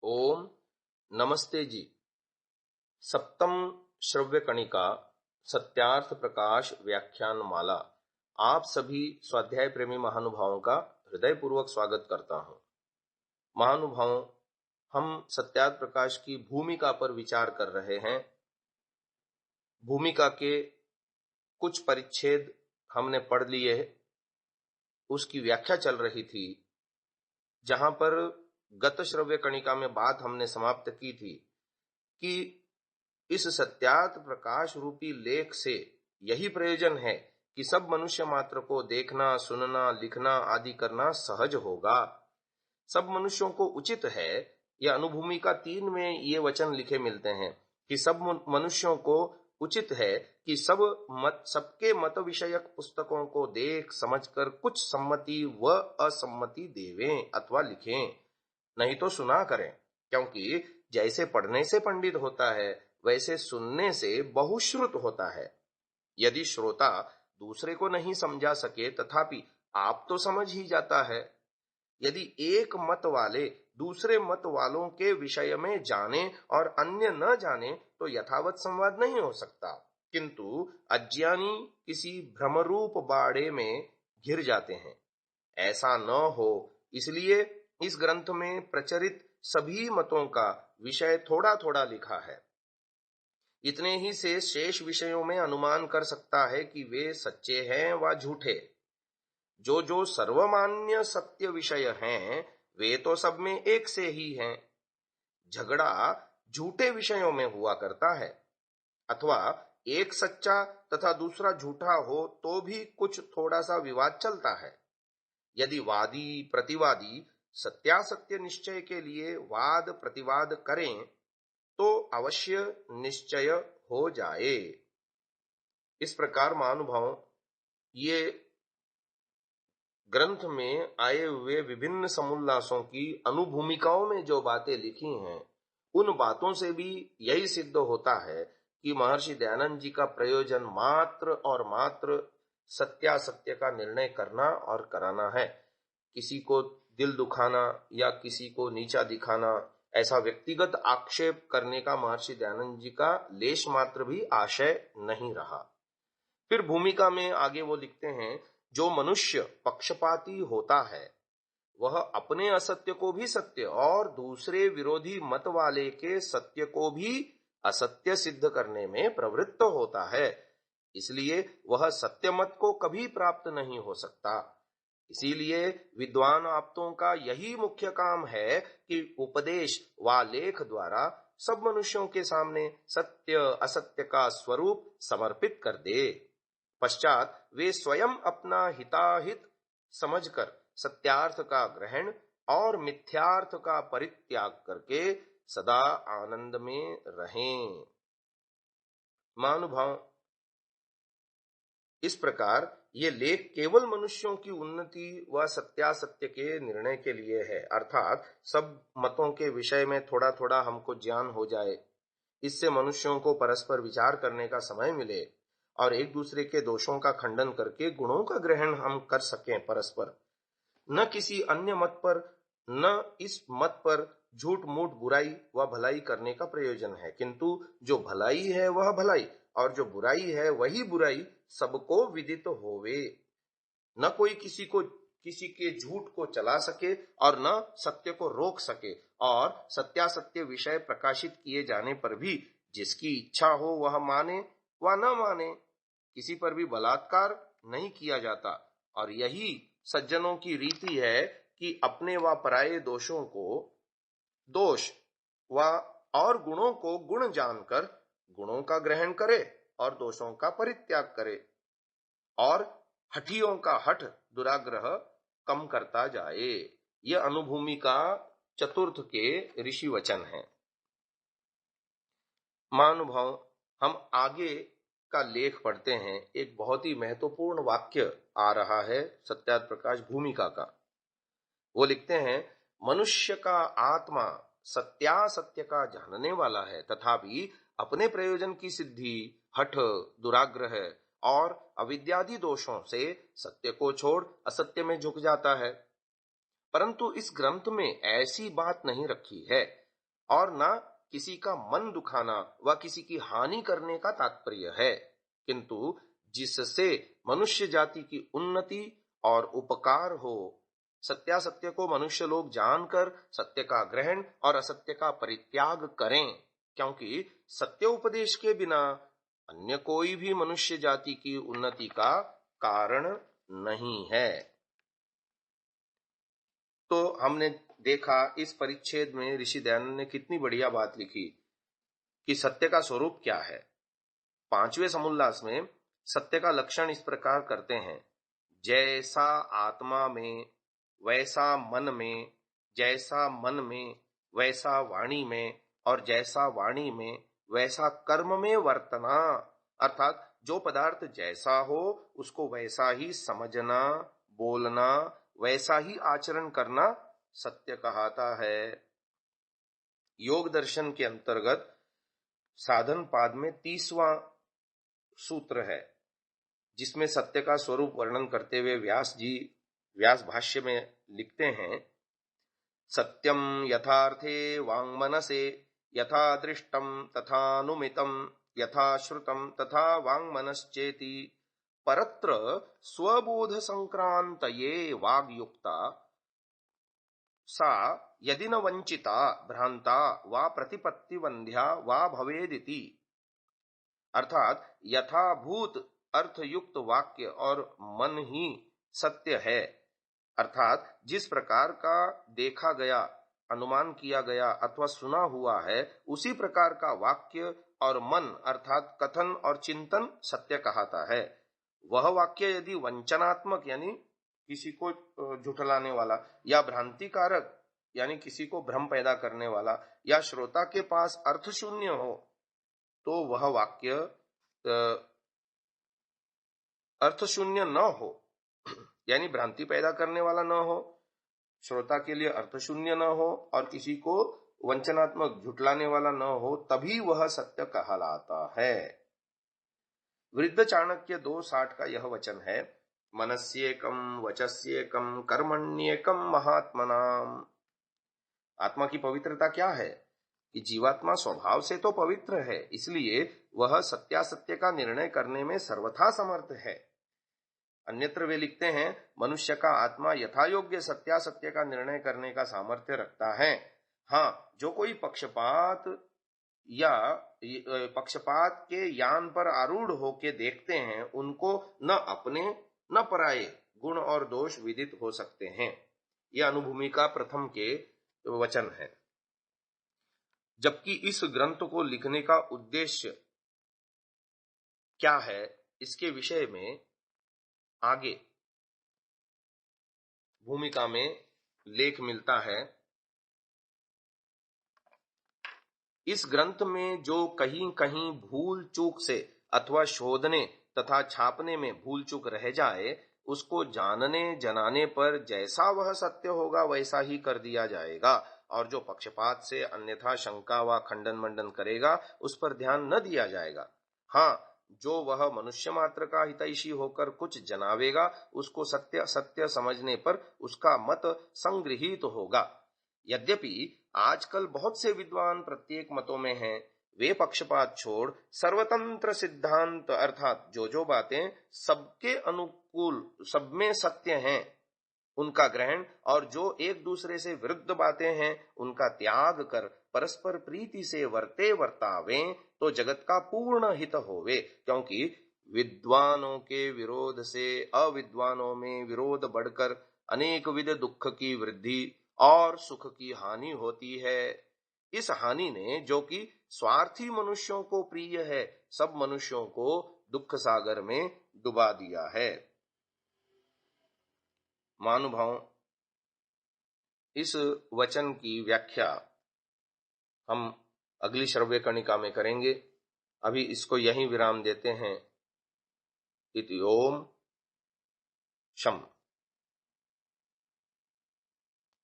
ओम नमस्ते जी। सप्तम श्रव्य कणिका सत्यार्थ प्रकाश व्याख्यान माला। आप सभी स्वाध्याय प्रेमी महानुभावों का हृदयपूर्वक स्वागत करता हूं। महानुभावों, हम सत्यार्थ प्रकाश की भूमिका पर विचार कर रहे हैं। भूमिका के कुछ परिच्छेद हमने पढ़ लिए, उसकी व्याख्या चल रही थी। जहां पर गत श्रव्य कणिका में बात हमने समाप्त की थी कि इस सत्यार्थ प्रकाश रूपी लेख से यही प्रयोजन है कि सब मनुष्य मात्र को देखना, सुनना, लिखना आदि करना सहज होगा। सब मनुष्यों को उचित है, यह अनुभूमिका 3 में ये वचन लिखे मिलते हैं कि सब मनुष्यों को उचित है कि सबके मत विषयक पुस्तकों को देख समझकर कुछ सम्मति व असम्मति देवें अथवा लिखें, नहीं तो सुना करें। क्योंकि जैसे पढ़ने से पंडित होता है, वैसे सुनने से बहुश्रुत होता है। यदि श्रोता दूसरे को नहीं समझा सके, तथापि आप तो समझ ही जाता है। यदि एक मत वाले दूसरे मत वालों के विषय में जाने और अन्य न जाने तो यथावत संवाद नहीं हो सकता। किंतु अज्ञानी किसी भ्रमरूप बाड़े में घिर जाते हैं। ऐसा न हो, इसलिए इस ग्रंथ में प्रचलित सभी मतों का विषय थोड़ा थोड़ा लिखा है। इतने ही से शेष विषयों में अनुमान कर सकता है कि वे सच्चे हैं व झूठे। जो सर्वमान्य सत्य विषय हैं, वे तो सब में एक से ही हैं। झगड़ा झूठे विषयों में हुआ करता है, अथवा एक सच्चा तथा दूसरा झूठा हो तो भी कुछ थोड़ा सा विवाद चलता है। यदि वादी प्रतिवादी सत्यासत्य निश्चय के लिए वाद प्रतिवाद करें तो अवश्य निश्चय हो जाए। इस प्रकार महानुभावों, ये ग्रंथ में आए हुए विभिन्न समुल्लासों की अनुभूमिकाओं में जो बातें लिखी हैं, उन बातों से भी यही सिद्ध होता है कि महर्षि दयानंद जी का प्रयोजन मात्र और मात्र सत्यासत्य का निर्णय करना और कराना है। किसी को दिल दुखाना या किसी को नीचा दिखाना, ऐसा व्यक्तिगत आक्षेप करने का महर्षि दयानंद जी का लेश मात्र भी आशय नहीं रहा। फिर भूमिका में आगे वो लिखते हैं, जो मनुष्य पक्षपाती होता है वह अपने असत्य को भी सत्य और दूसरे विरोधी मत वाले के सत्य को भी असत्य सिद्ध करने में प्रवृत्त होता है। इसलिए वह सत्य मत को कभी प्राप्त नहीं हो सकता। इसीलिए विद्वान आप्तों का यही मुख्य काम है कि उपदेश व लेख द्वारा सब मनुष्यों के सामने सत्य असत्य का स्वरूप समर्पित कर दे। पश्चात वे स्वयं अपना हिताहित समझकर सत्यार्थ का ग्रहण और मिथ्यार्थ का परित्याग करके सदा आनंद में रहें। महानुभाव, इस प्रकार ये लेख केवल मनुष्यों की उन्नति व सत्यासत्य के निर्णय के लिए है, अर्थात सब मतों के विषय में थोड़ा थोड़ा हमको ज्ञान हो जाए। इससे मनुष्यों को परस्पर विचार करने का समय मिले और एक दूसरे के दोषों का खंडन करके गुणों का ग्रहण हम कर सकें परस्पर। न किसी अन्य मत पर, न इस मत पर झूठ मूठ बुराई व भलाई करने का प्रयोजन है, किंतु जो भलाई है वह भलाई और जो बुराई है वही बुराई सबको विदित होवे। न कोई किसी के झूठ को चला सके और न सत्य को रोक सके, और सत्यासत्य विषय प्रकाशित किए जाने पर भी जिसकी इच्छा हो वह माने व न माने, किसी पर भी बलात्कार नहीं किया जाता। और यही सज्जनों की रीति है कि अपने व पराये दोषों को दोष व और गुणों को गुण जानकर गुणों का ग्रहण करे और दोषों का परित्याग करे, और हठियों का हठ दुराग्रह कम करता जाए। यह अनुभूमिका चतुर्थ के ऋषि वचन है। महानुभाव, हम आगे का लेख पढ़ते हैं। एक बहुत ही महत्वपूर्ण वाक्य आ रहा है सत्यार्थ प्रकाश भूमिका का। वो लिखते हैं, मनुष्य का आत्मा सत्यासत्य का जानने वाला है, तथापि अपने प्रयोजन की सिद्धि, हठ, दुराग्रह और अविद्यादि दोषों से सत्य को छोड़ असत्य में झुक जाता है। परंतु इस ग्रंथ में ऐसी बात नहीं रखी है। और ना किसी का मन दुखाना व किसी की हानि करने का तात्पर्य है, किंतु जिससे मनुष्य जाति की उन्नति और उपकार हो। सत्यासत्य को मनुष्य लोग जानकर सत्य का ग्रहण और असत्य का परित्याग करें, क्योंकि सत्य उपदेश के बिना अन्य कोई भी मनुष्य जाति की उन्नति का कारण नहीं है। तो हमने देखा इस परिच्छेद में ऋषि दयानंद ने कितनी बढ़िया बात लिखी कि सत्य का स्वरूप क्या है। 5वें समुल्लास में सत्य का लक्षण इस प्रकार करते हैं, जैसा आत्मा में वैसा मन में, जैसा मन में वैसा वाणी में, और जैसा वाणी में वैसा कर्म में वर्तना। अर्थात जो पदार्थ जैसा हो उसको वैसा ही समझना, बोलना, वैसा ही आचरण करना सत्य कहलाता है। योग दर्शन के अंतर्गत साधन पाद में 30वां सूत्र है, जिसमें सत्य का स्वरूप वर्णन करते हुए व्यास भाष्य में लिखते हैं, सत्यम यथार्थे वाङ्मनसे यथा दृष्टम तथानुमितम यथा श्रुतम तथा वाङ्मनश्चेति परत्र स्वबोध संक्रांतये वाग्युक्ता सा यदि न वंचिता भ्रांता वा प्रतिपत्ति वंध्या वा भवेदिति। अर्थात यथाभूत अर्थयुक्त वाक्य और मन ही सत्य है। अर्थात जिस प्रकार का देखा गया, अनुमान किया गया अथवा सुना हुआ है, उसी प्रकार का वाक्य और मन अर्थात कथन और चिंतन सत्य कहलाता है। वह वाक्य यदि वंचनात्मक यानी किसी को झुठलाने वाला, या भ्रांतिकारक यानी किसी को भ्रम पैदा करने वाला, या श्रोता के पास अर्थ शून्य हो, तो वह वाक्य अर्थ शून्य न हो, यानी भ्रांति पैदा करने वाला न हो, श्रोता के लिए अर्थ शून्य न हो और किसी को वंचनात्मक झुठलाने वाला न हो, तभी वह सत्य कहलाता है। वृद्ध चाणक्य 2:60 का यह वचन है, मनस्येकम वचस्येकम कर्मण्येकम महात्मनाम। आत्मा की पवित्रता क्या है कि जीवात्मा स्वभाव से तो पवित्र है, इसलिए वह सत्यासत्य का निर्णय करने में सर्वथा समर्थ है। अन्यत्र वे लिखते हैं, मनुष्य का आत्मा यथा योग्य सत्यासत्य का निर्णय करने का सामर्थ्य रखता है। हाँ, जो कोई पक्षपात के यान पर आरूढ़ होके देखते हैं, उनको न अपने न पराये गुण और दोष विदित हो सकते हैं। यह अनुभूमिका प्रथम के वचन है। जबकि इस ग्रंथ को लिखने का उद्देश्य क्या है, इसके विषय में आगे भूमिका में लेख मिलता है। इस ग्रंथ में जो कहीं कहीं भूल चूक से अथवा शोधने तथा छापने में भूल चूक रह जाए, उसको जानने जनाने पर जैसा वह सत्य होगा वैसा ही कर दिया जाएगा, और जो पक्षपात से अन्यथा शंका व खंडन मंडन करेगा उस पर ध्यान न दिया जाएगा। हाँ, जो वह मनुष्य मात्र का हितैषी होकर कुछ जनावेगा, उसको सत्य सत्य समझने पर उसका मत संगृहीत होगा। यद्यपि आजकल बहुत से विद्वान प्रत्येक मतों में हैं, वे पक्षपात छोड़ सर्वतंत्र सिद्धांत अर्थात जो बातें सबके अनुकूल सब में सत्य हैं उनका ग्रहण, और जो एक दूसरे से विरुद्ध बातें हैं उनका त्याग कर परस्पर प्रीति से वर्ते वर्तावें, तो जगत का पूर्ण हित होवे। क्योंकि विद्वानों के विरोध से अविद्वानों में विरोध बढ़कर अनेक विध दुख की वृद्धि और सुख की हानि होती है। इस हानि ने, जो कि स्वार्थी मनुष्यों को प्रिय है, सब मनुष्यों को दुख सागर में डुबा दिया है। महानुभावों, इस वचन की व्याख्या हम अगली श्रव्य कणिका में करेंगे। अभी इसको यहीं विराम देते हैं। इति ओम शम।